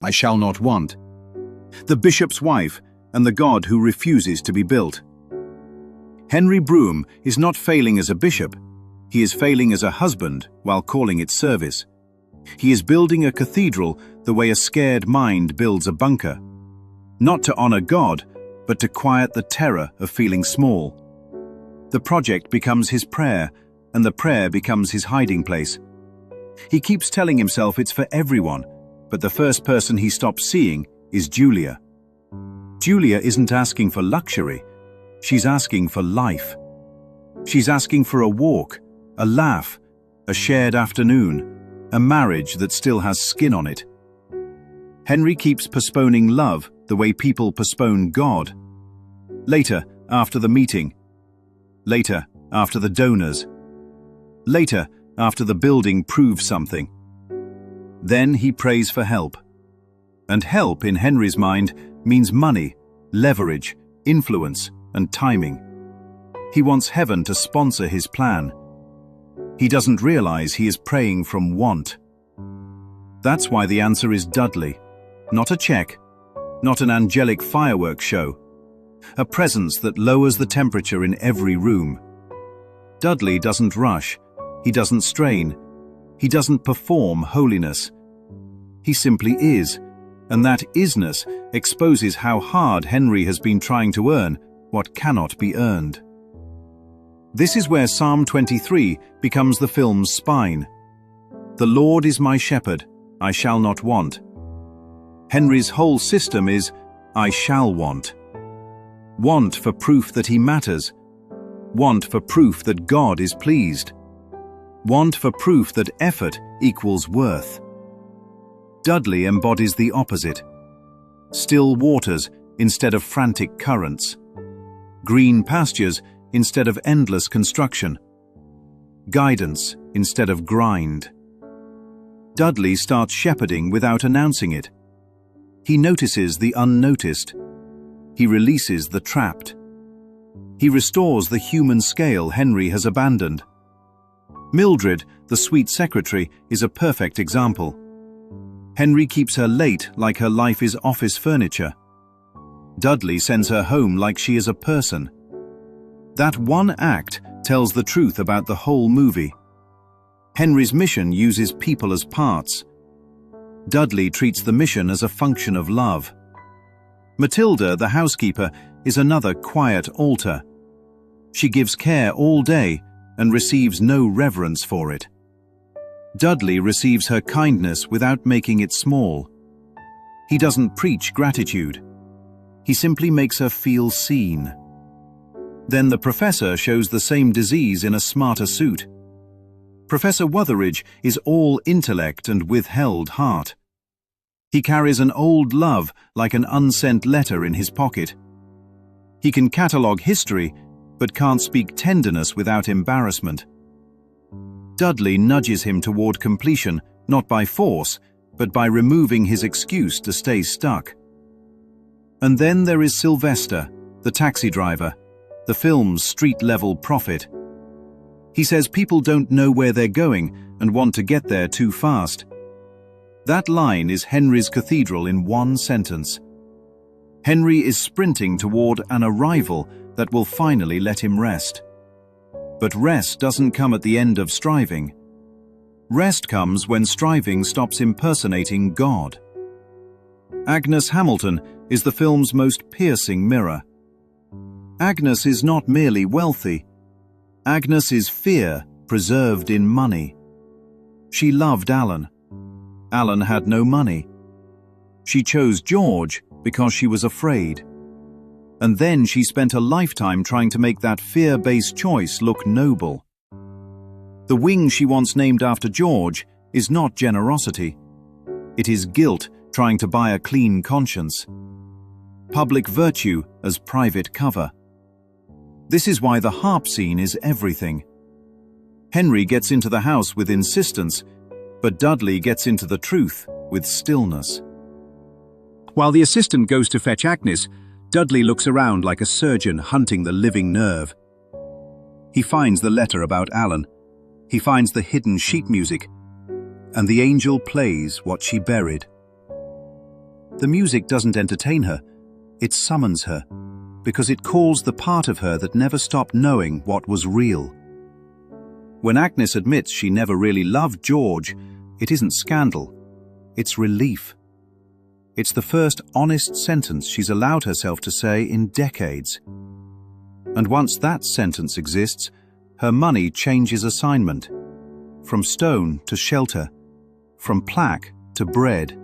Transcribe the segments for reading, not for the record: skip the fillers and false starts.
I shall not want. The bishop's wife and the God who refuses to be built. Henry Brougham is not failing as a bishop. He is failing as a husband while calling it service. He is building a cathedral the way a scared mind builds a bunker. Not to honor God, but to quiet the terror of feeling small. The project becomes his prayer, and the prayer becomes his hiding place. He keeps telling himself it's for everyone, but the first person he stops seeing is Julia. Julia isn't asking for luxury. She's asking for life. She's asking for a walk, a laugh, a shared afternoon, a marriage that still has skin on it. Henry keeps postponing love the way people postpone God. Later, after the meeting. Later, after the donors. Later, after the building proves something. Then he prays for help. And help, in Henry's mind, means money, leverage, influence, and timing. He wants heaven to sponsor his plan. He doesn't realize he is praying from want. That's why the answer is Dudley. Not a check, not an angelic fireworks show. A presence that lowers the temperature in every room. Dudley doesn't rush. He doesn't strain. He doesn't perform holiness. He simply is, and that isness exposes how hard Henry has been trying to earn what cannot be earned. This is where Psalm 23 becomes the film's spine. The Lord is my shepherd, I shall not want. Henry's whole system is, I shall want. Want for proof that he matters. Want for proof that God is pleased. Want for proof that effort equals worth. Dudley embodies the opposite. Still waters instead of frantic currents. Green pastures instead of endless construction. Guidance instead of grind. Dudley starts shepherding without announcing it. He notices the unnoticed. He releases the trapped. He restores the human scale Henry has abandoned. Mildred, the sweet secretary, is a perfect example. Henry keeps her late like her life is office furniture. Dudley sends her home like she is a person. That one act tells the truth about the whole movie. Henry's mission uses people as parts. Dudley treats the mission as a function of love. Matilda, the housekeeper, is another quiet altar. She gives care all day and receives no reverence for it. Dudley receives her kindness without making it small. He doesn't preach gratitude. He simply makes her feel seen. Then the professor shows the same disease in a smarter suit. Professor Wutheridge is all intellect and withheld heart. He carries an old love like an unsent letter in his pocket. He can catalogue history, but can't speak tenderness without embarrassment. Dudley nudges him toward completion, not by force, but by removing his excuse to stay stuck. And then there is Sylvester, the taxi driver, the film's street-level prophet. He says people don't know where they're going and want to get there too fast. That line is Henry's cathedral in one sentence. Henry is sprinting toward an arrival that will finally let him rest. But rest doesn't come at the end of striving. Rest comes when striving stops impersonating God. Agnes Hamilton is the film's most piercing mirror. Agnes is not merely wealthy. Agnes is fear preserved in money. She loved Alan. Alan had no money. She chose George because she was afraid. And then she spent a lifetime trying to make that fear-based choice look noble. The wing she once named after George is not generosity. It is guilt trying to buy a clean conscience. Public virtue as private cover. This is why the harp scene is everything. Henry gets into the house with insistence, but Dudley gets into the truth with stillness. While the assistant goes to fetch Agnes, Dudley looks around like a surgeon hunting the living nerve. He finds the letter about Alan. He finds the hidden sheet music. And the angel plays what she buried. The music doesn't entertain her, it summons her, because it calls the part of her that never stopped knowing what was real. When Agnes admits she never really loved George, it isn't scandal, it's relief. It's the first honest sentence she's allowed herself to say in decades. And once that sentence exists, her money changes assignment, from stone to shelter, from plaque to bread,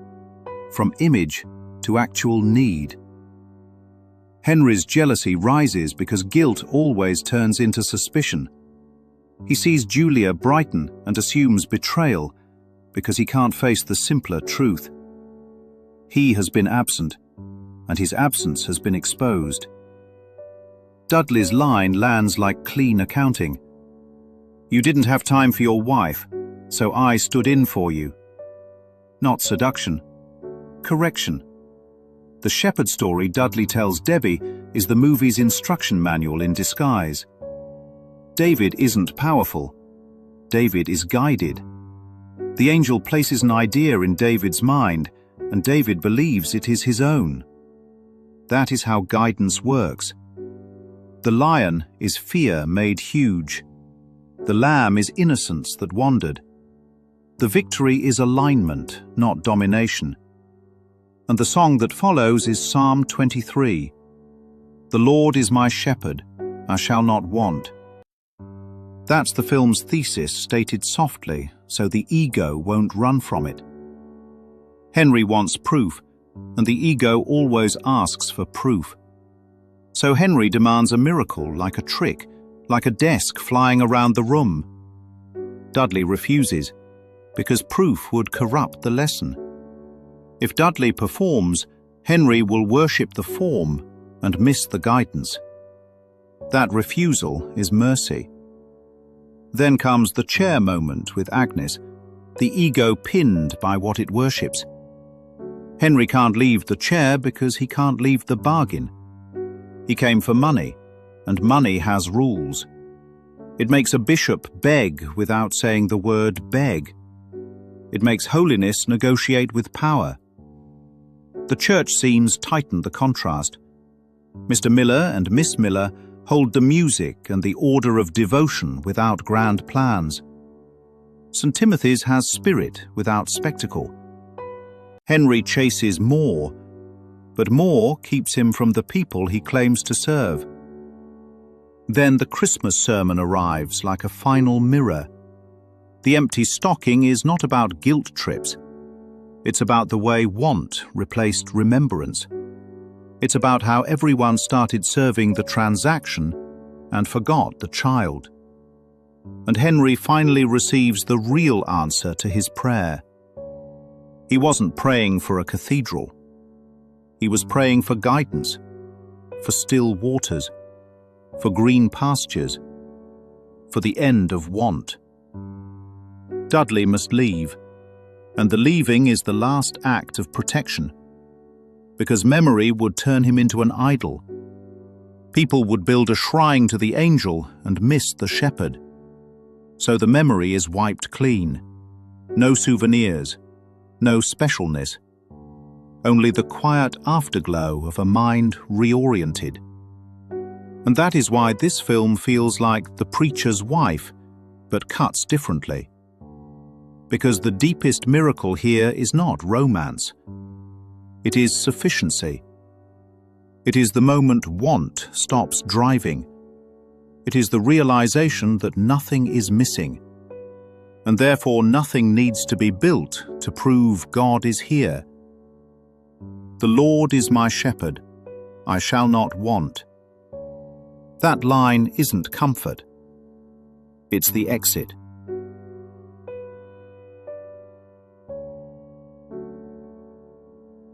from image to actual need. Henry's jealousy rises because guilt always turns into suspicion. He sees Julia brighten and assumes betrayal because he can't face the simpler truth. He has been absent, and his absence has been exposed. Dudley's line lands like clean accounting. You didn't have time for your wife, so I stood in for you. Not seduction, correction. The shepherd story Dudley tells Debbie is the movie's instruction manual in disguise. David isn't powerful. David is guided. The angel places an idea in David's mind, and David believes it is his own. That is how guidance works. The lion is fear made huge. The lamb is innocence that wandered. The victory is alignment, not domination. And the song that follows is Psalm 23. The Lord is my shepherd, I shall not want. That's the film's thesis stated softly, so the ego won't run from it. Henry wants proof, and the ego always asks for proof. So Henry demands a miracle, like a trick, like a desk flying around the room. Dudley refuses, because proof would corrupt the lesson. If Dudley performs, Henry will worship the form and miss the guidance. That refusal is mercy. Then comes the chair moment with Agnes, the ego pinned by what it worships. Henry can't leave the chair because he can't leave the bargain. He came for money, and money has rules. It makes a bishop beg without saying the word beg. It makes holiness negotiate with power. The church scenes tighten the contrast. Mr. Miller and Miss Miller hold the music and the order of devotion without grand plans. St. Timothy's has spirit without spectacle. Henry chases more, but more keeps him from the people he claims to serve. Then the Christmas sermon arrives like a final mirror. The empty stocking is not about guilt trips. It's about the way want replaced remembrance. It's about how everyone started serving the transaction and forgot the child. And Henry finally receives the real answer to his prayer. He wasn't praying for a cathedral. He was praying for guidance, for still waters, for green pastures, for the end of want. Dudley must leave, and the leaving is the last act of protection, because memory would turn him into an idol. People would build a shrine to the angel and miss the shepherd. So the memory is wiped clean. No souvenirs, no specialness. Only the quiet afterglow of a mind reoriented. And that is why this film feels like The Preacher's Wife, but cuts differently. Because the deepest miracle here is not romance. It is sufficiency. It is the moment want stops driving. It is the realization that nothing is missing, and therefore nothing needs to be built to prove God is here. The Lord is my shepherd, I shall not want. That line isn't comfort. It's the exit.